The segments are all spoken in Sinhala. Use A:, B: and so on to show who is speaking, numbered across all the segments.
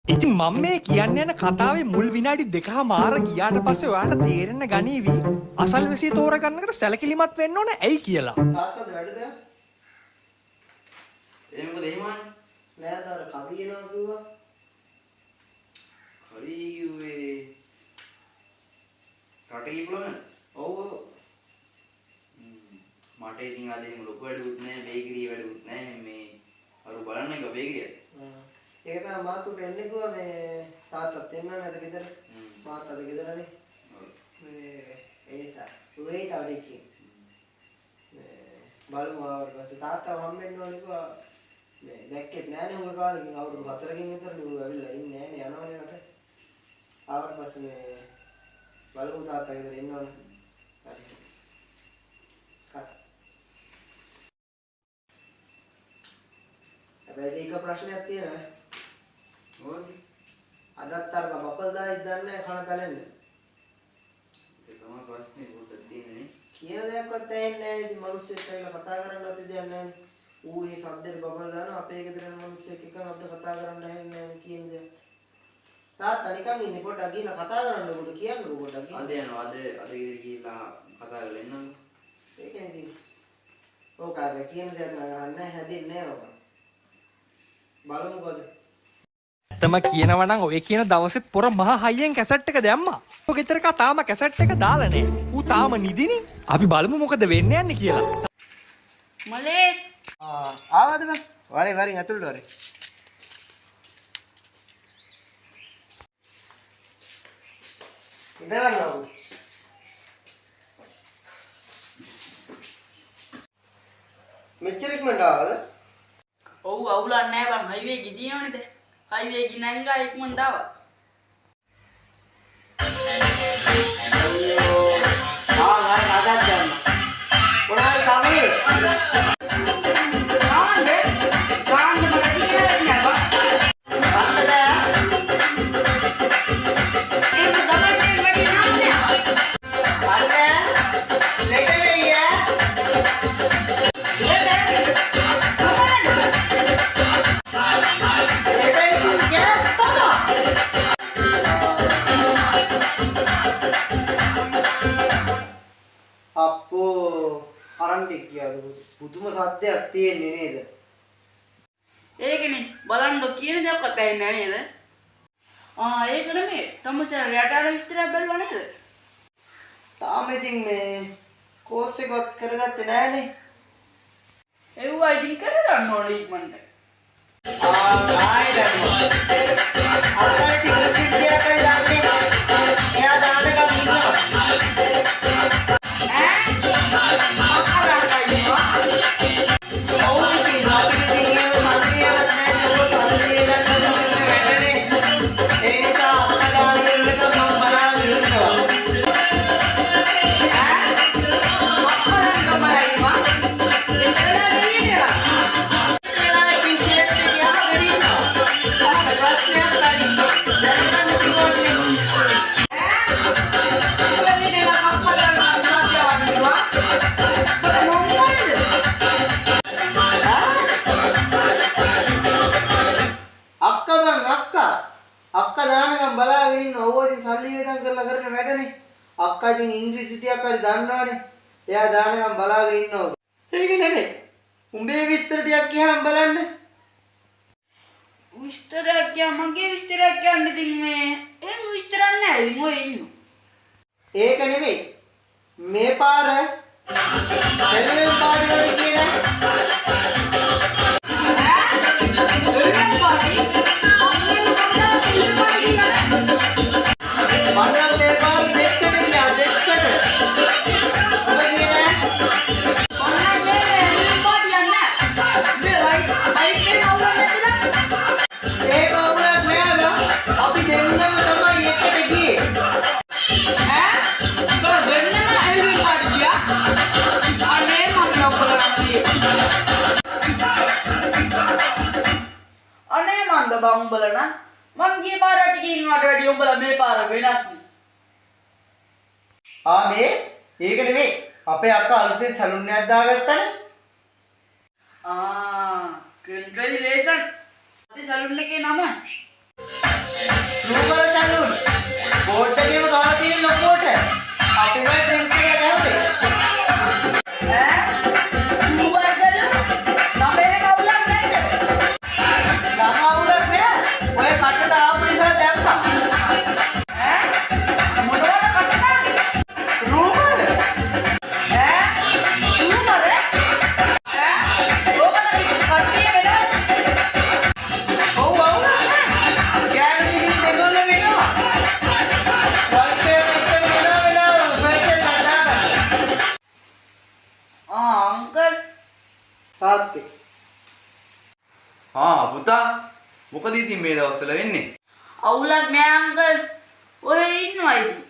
A: ඉතින් මම මේ කියන්න යන කතාවේ මුල් විනාඩි 2මාර ගියාට පස්සේ ඔයාට තේරෙන්න ගනීවි අසල්වැසිය තෝරගන්නකට සැලකිලිමත් වෙන්න ඕන ඇයි කියලා.
B: තාත්තද වැඩද?
C: මොකද එහෙමයි?
B: නෑ තාර කවි එනවා කිව්වා.
C: කවි කිව්වේ රටේ ඉපලන.
B: ඔව් ඔව්.
C: මට ඉතින් අද එහෙම ලොකු වැඩකුත් නෑ, බේකරියේ වැඩකුත් නෑ. මේ අර බලන්න එක බේකරියට.
B: ඒක තමයි මාත් උට එන්නේ කිව්වා මේ තාත්තත් එන්න නේද ගෙදර. මාත් අද ගෙදරනේ. මේ ඒ නිසා වෙයි තාඩේකින්. බලමු ආවට පස්සේ තාත්තව හම්බෙන්න ඕනේ කිව්වා. මේ දැක්කෙත් නෑනේ උඹ කාලෙකින් අවුරුදු 4කින් විතරනේ ඌ ඇවිල්ලා ඉන්නේ නෑනේ යනවනේ රට. ආවට පස්සේ මේ බලමු තාත්තා ගෙදර ඉන්න ඕනේ. හරි. හැබැයි ඒක ප්‍රශ්නයක් තියෙනවා.
C: ඕනේ.
B: අදත් අර බබල් දායි දන්නේ කන පැලෙන්නේ.
C: ඒක තමයි ප්‍රශ්නේ පොතේ තියෙන්නේ.
B: කියන දෙයක්වත් ඇහෙන්නේ නැහැ ඉතින් මිනිස්සෙක් ඇවිල්ලා කතා කරන්නවත් දෙයක් නැහැ. ඌ ඒ සද්දෙට බබල් දානවා අපේ ගෙදර යන මිනිස්සෙක් එක්ක අපිට කතා කරන්න ඇහෙන්නේ නැහැ කියන දේ. තාත්තා නිකන් ඉන්නේ පොඩ්ඩක් ගිහලා කතා කරන්න කොට කියන්නකෝ පොඩ්ඩක්.
C: අද යනවා අද ගෙදර ගිහිල්ලා කතා කරලා එන්නම්කෝ.
B: ඒකනේ ඉතින්. ඕක අද කියන දේ නගහන්න හැදෙන්නේ නැහැ ඔක. බලමුකෝද.
A: ඇත්තම කියනවා නම් ඔය කියන දවසෙත් පොර මහ හයියෙන් කැසට් එක දැම්මා. ඔය ගෙදර තාම කැසට් එක දාලා නැහැ. ඌ තාම නිදිනේ. අපි බලමු මොකද වෙන්න යන්නේ කියලා.
D: මලේ
B: ආවද බං? වරේ වරින් ඇතුළට වරේ. ඉඳ ගන්නවා. මෙච්චර ඉක්මනට ආවද?
D: ඔව් අවුලක් නැහැ බං හයිවේ ගිදිනවනේද හයිවේ ගිනංගා ඉක්මනට ආවා
B: අර කතාවක් දැම්ම. මොනවද කමේ?
D: කාන්ද මට දීලා නෑ බං
B: කන්නද?
D: ඒක දමන්නේ වැඩි නෑ
B: කන්න. ලෙට වෙయ్య. පුදුම සද්දයක් තියෙන්නේ නේද?
D: ඒකනේ බලන්න කියන දේක්වත් ඇහෙන්නේ නෑ නේද? ඒක නෙමෙයි තමචර රටාර විස්තරයක් බලුවා නේද?
B: තාම ඉතින් මේ කෝස් එකවත් කරගත්තේ නෑනේ.
D: එව්වා ඉතින් කරගන්න ඕනේ ඉක්මනට.
B: ආයි දැම්මා. අක්කනේ ඉතින් ඉංග්‍රීසි දෙයක් හරි දාන්නේ. එයා දාන්නකම් ඉන්නවා. අක්කා දානකම් බලාගෙන ඉන්න ඕවා ඉතින් සල්ලි වේදම් කරලා කරන වැඩනේ. අක්කා ඉතින් ඉංග්‍රීසි ටිකක් හරි දන්නවනේ. එයා දානකම් බලාගෙන ඉන්නවා. ඒක නෙමෙයි. උඹේ විස්තර ටිකක් කියහම බලන්න.
D: විස්තරයක් කිය මගේ විස්තරයක් කියන්න ඉතින් මේ එහෙම විස්තරක් නෑ ඉතින් ඔය ඉන්න.
B: ඒක නෙමෙයි. මේ පාර දෙලියම් පාඩකට කියන මන්නම් මේ පාර දෙකට ගියා දෙකට. ඔබ කියන්නේ
D: ඔන්න මේ පාඩියක් නෑ. මේ වයිස් එකේ නෝවල නැතිලා
B: ඒ වුණත් නෑ බා. අපි දෙන්නම තමයි එකට ගියේ.
D: බල වෙන්නම ඇවිල්ලා පාඩියා. අනේ මම ඔයගොල්ලෝ අනේ මන්ද බං උඹලා මං ගියේ පාරට ගිහින් වට වැඩි උඹලා මේ පාර වෙනස් නේ.
B: මේ ඒක නෙමෙයි. අපේ අක්කා අලුතෙන් සලුන් එකක් දාගත්තානේ.
D: Congratulations. Ati salon na kayo naman.
C: මොකද ඉතින් මේ දවස්වල වෙන්නේ?
D: අවුලක් නෑ අංකල්. ඔය ඉන්නවා ඉතින්.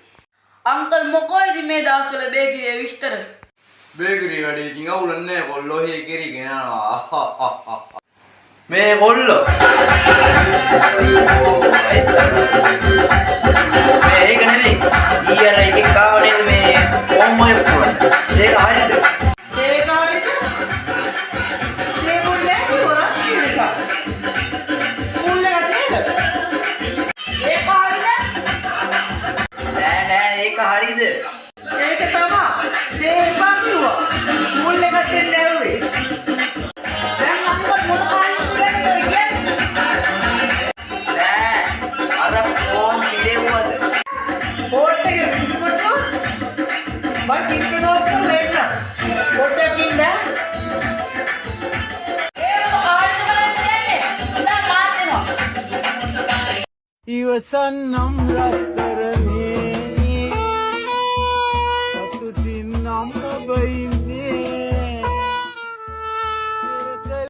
D: අංකල් මොකෝද මේ දවස්වල බේකරියේ විස්තර?
C: බේකරි වැඩේ ඉතින් අවුලක් නෑ කොල්ලෝ හේ කෙරිගෙන යනවා. මේ කොල්ලෝ. ඒක නෙමෙයි. ඊයර එකෙක් ආව නේද මේ කොම්මගේ පුරන්න. ඒක හරියද?
B: ඒක හරිද? දෙමුල්ලේ කිවරස් කිව්වා. මුල්ලේ නේද?
D: ඒක හරිද?
C: නෑ ඒක හරියද?
B: ඒක තමයි. දෙපා කිව්වා. මුල්ලේ කටෙන් නැව්වේ.
D: දැන් අංකල් මොන කාරියද කියන්නේ?
C: නෑ අර කොම් පිරෙව්වද?
B: බෝට් එකේ විදුලි කොටුවා. මම ටිප් ඔෆ් කරලා එන්න. පොඩ්ඩක් ඉන්න.
D: ඒ මොකාරියද කියන්නේ? දැන් මාත් එනවා.
E: ඉවසන්නම් රත්ත